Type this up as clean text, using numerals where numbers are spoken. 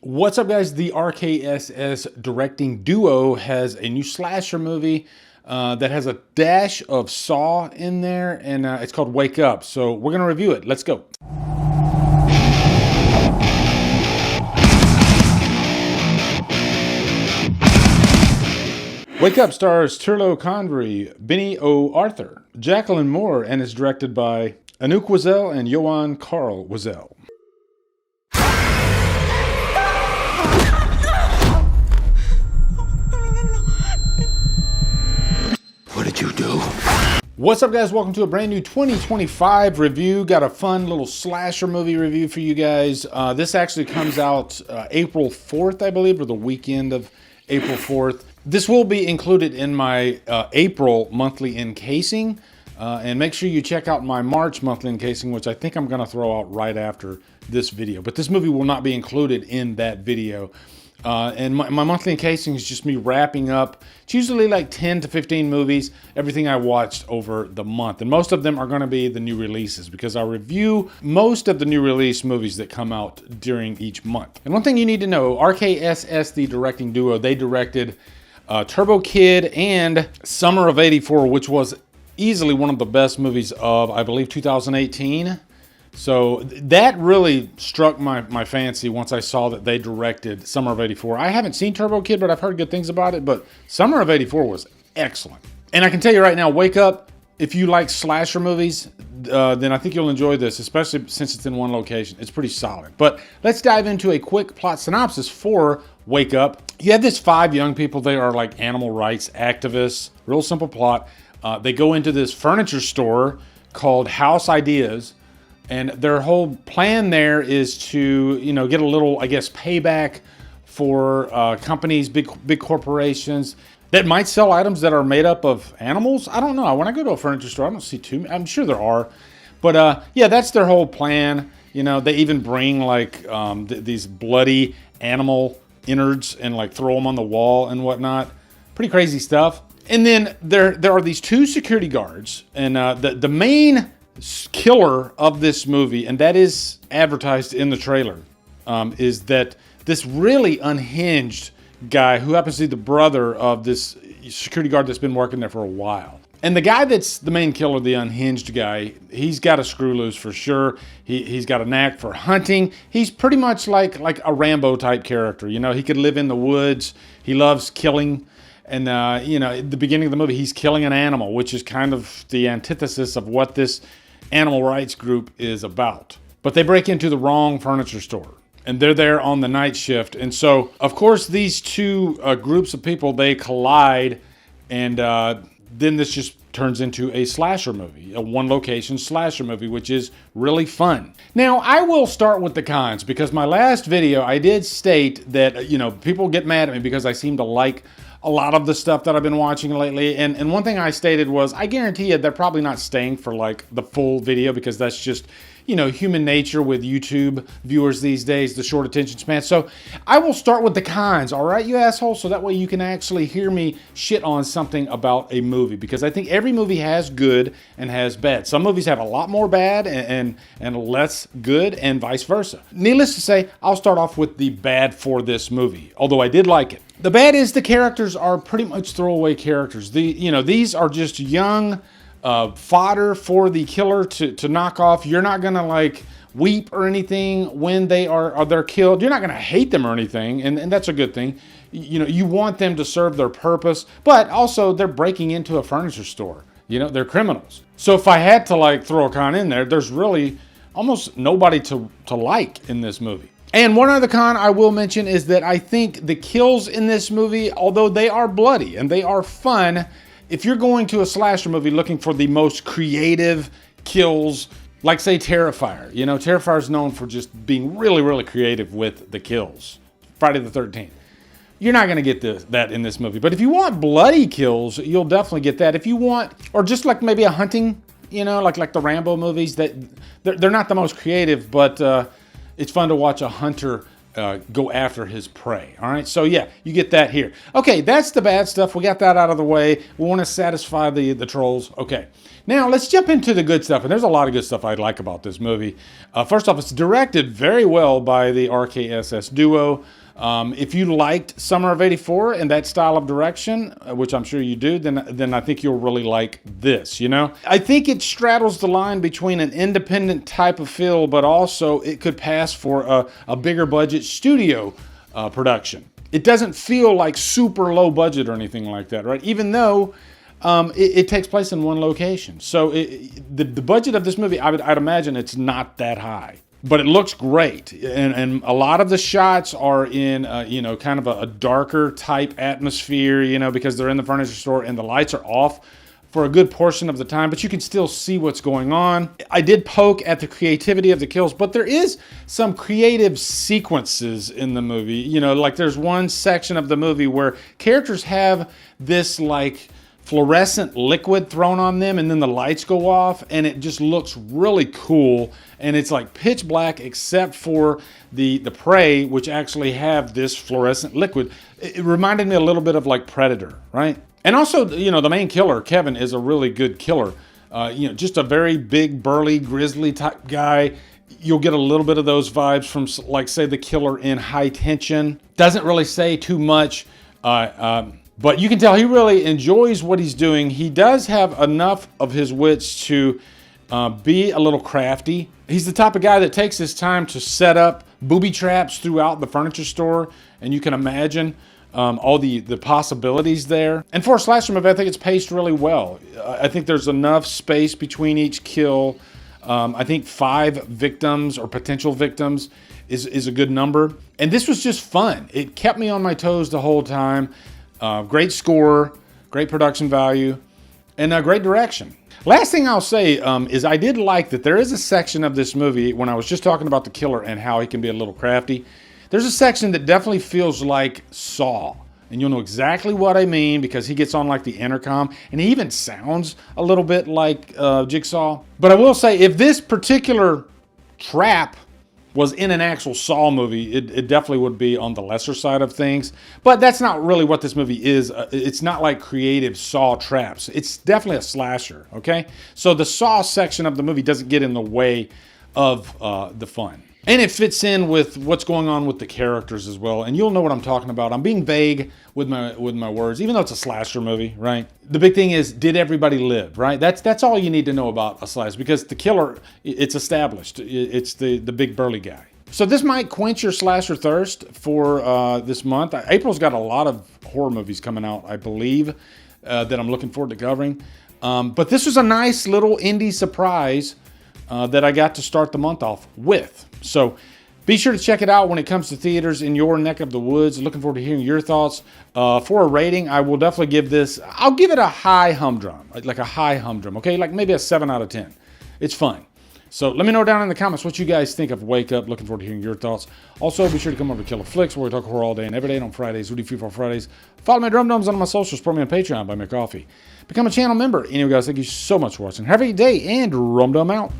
What's up, guys? The RKSS directing duo has a new slasher movie that has a dash of Saw in there, and it's called Wake Up. So we're going to review it. Let's go. Wake Up stars Turlo Condry, Benny O. Arthur, Jacqueline Moore, and is directed by Anouk Wiesel and Johan Carl Wiesel. What did you do? What's up, guys? Welcome to a brand new 2025 review. Got a fun little slasher movie review for you guys. This actually comes out April 4th, I believe, or the weekend of April 4th. This will be included in my April monthly encasing. And make sure you check out my March monthly encasing, which I think I'm going to throw out right after this video. But this movie will not be included in that video. And my monthly encasing is just me wrapping up. It's usually like 10 to 15 movies, everything I watched over the month. And most of them are going to be the new releases because I review most of the new release movies that come out during each month. And one thing you need to know, RKSS, the directing duo, they directed Turbo Kid and Summer of '84, which was easily one of the best movies of, I believe, 2018. So that really struck my fancy once I saw that they directed Summer of '84. I haven't seen Turbo Kid, but I've heard good things about it. But Summer of '84 was excellent. And I can tell you right now, Wake Up, if you like slasher movies, then I think you'll enjoy this, especially since it's in one location. It's pretty solid. But let's dive into a quick plot synopsis for Wake Up. You have this 5 young people. They are like animal rights activists. Real simple plot. They go into this furniture store called House Ideas. And their whole plan there is to, get a little, I guess, payback for companies, big corporations that might sell items that are made up of animals. I don't know. When I go to a furniture store, I don't see too many. I'm sure there are. But yeah, that's their whole plan. They even bring like these bloody animal innards and like throw them on the wall and whatnot. Pretty crazy stuff. And then there are these 2 security guards. And the main killer of this movie, and that is advertised in the trailer, is that this really unhinged guy who happens to be the brother of this security guard that's been working there for a while. And the guy that's the main killer, the unhinged guy, he's got a screw loose for sure. He's got a knack for hunting. He's pretty much like a Rambo type character. He could live in the woods. He loves killing. And, at the beginning of the movie, he's killing an animal, which is kind of the antithesis of what this animal rights group is about. But they break into the wrong furniture store, and they're there on the night shift. And so, of course, these 2 groups of people, they collide, and then this just turns into a slasher movie, a one-location slasher movie, which is really fun. Now, I will start with the cons, because my last video, I did state that, people get mad at me because I seem to like a lot of the stuff that I've been watching lately. And one thing I stated was, I guarantee you they're probably not staying for like the full video, because that's just, human nature with YouTube viewers these days, the short attention span. So I will start with the cons, all right, you assholes? So that way you can actually hear me shit on something about a movie, because I think every movie has good and has bad. Some movies have a lot more bad and less good, and vice versa. Needless to say, I'll start off with the bad for this movie, although I did like it. The bad is the characters are pretty much throwaway characters. These are just young fodder for the killer to knock off. You're not gonna like weep or anything when they're killed. You're not gonna hate them or anything, and that's a good thing. You want them to serve their purpose, but also they're breaking into a furniture store. They're criminals. So if I had to like throw a con in there, there's really almost nobody to like in this movie. And one other con I will mention is that I think the kills in this movie, although they are bloody and they are fun, if you're going to a slasher movie looking for the most creative kills, like say Terrifier, Terrifier's known for just being really, really creative with the kills. Friday the 13th. You're not going to get that in this movie. But if you want bloody kills, you'll definitely get that. If you want, or just like maybe a hunting, like the Rambo movies, that they're not the most creative, but it's fun to watch a hunter go after his prey. All right, so yeah, you get that here. Okay, that's the bad stuff. We got that out of the way. We want to satisfy the trolls. Okay, now let's jump into the good stuff. And there's a lot of good stuff I like about this movie. First off, it's directed very well by the RKSS duo. If you liked Summer of '84 and that style of direction, which I'm sure you do, then I think you'll really like this, you know? I think it straddles the line between an independent type of feel, but also it could pass for a bigger budget studio production. It doesn't feel like super low budget or anything like that, right? Even though it takes place in one location. So the budget of this movie, I'd imagine it's not that high. But it looks great, and a lot of the shots are in, you know, kind of a darker type atmosphere, you know, because they're in the furniture store and the lights are off for a good portion of the time, but you can still see what's going on. I did poke at the creativity of the kills, but there is some creative sequences in the movie. You know, like there's one section of the movie where characters have this like fluorescent liquid thrown on them and then the lights go off and it just looks really cool, and it's like pitch black except for the prey, which actually have this fluorescent liquid. It reminded me a little bit of like Predator, right? And also, you know, the main killer, Kevin, is a really good killer. You know, just a very big, burly, grizzly type guy. You'll get a little bit of those vibes from, like, say, the killer in High Tension. Doesn't really say too much, but you can tell he really enjoys what he's doing. He does have enough of his wits to be a little crafty. He's the type of guy that takes his time to set up booby traps throughout the furniture store, and you can imagine all the possibilities there. And for a slasher movie, I think it's paced really well. I think there's enough space between each kill. I think 5 victims or potential victims is a good number. And this was just fun. It kept me on my toes the whole time. Great score, great production value, and great direction. Last thing I'll say is I did like that there is a section of this movie, when I was just talking about the killer and how he can be a little crafty, there's a section that definitely feels like Saw. And you'll know exactly what I mean because he gets on like the intercom and he even sounds a little bit like Jigsaw. But I will say, if this particular trap was in an actual Saw movie, it definitely would be on the lesser side of things. But that's not really what this movie is. It's not like creative Saw traps. It's definitely a slasher, okay? So the Saw section of the movie doesn't get in the way of the fun. And it fits in with what's going on with the characters as well. And you'll know what I'm talking about. I'm being vague with my words, even though it's a slasher movie, right? The big thing is, did everybody live, right? That's all you need to know about a slasher, because the killer, it's established. It's the big burly guy. So this might quench your slasher thirst for this month. April's got a lot of horror movies coming out, I believe, that I'm looking forward to covering. But this was a nice little indie surprise that I got to start the month off with. So be sure to check it out when it comes to theaters in your neck of the woods. Looking forward to hearing your thoughts. For a rating, I will definitely give this, I'll give it a high humdrum, like a high humdrum, okay? Like maybe a 7 out of 10. It's fun. So let me know down in the comments what you guys think of Wake Up. Looking forward to hearing your thoughts. Also, be sure to come over to Killer Flicks, where we talk horror all day and every day, and on Fridays, we do Free for Fridays. Follow me at Drumdums on my socials. Support me on Patreon, buy me a coffee. Become a channel member. Anyway, guys, thank you so much for watching. Have a great day, and Drumdum out.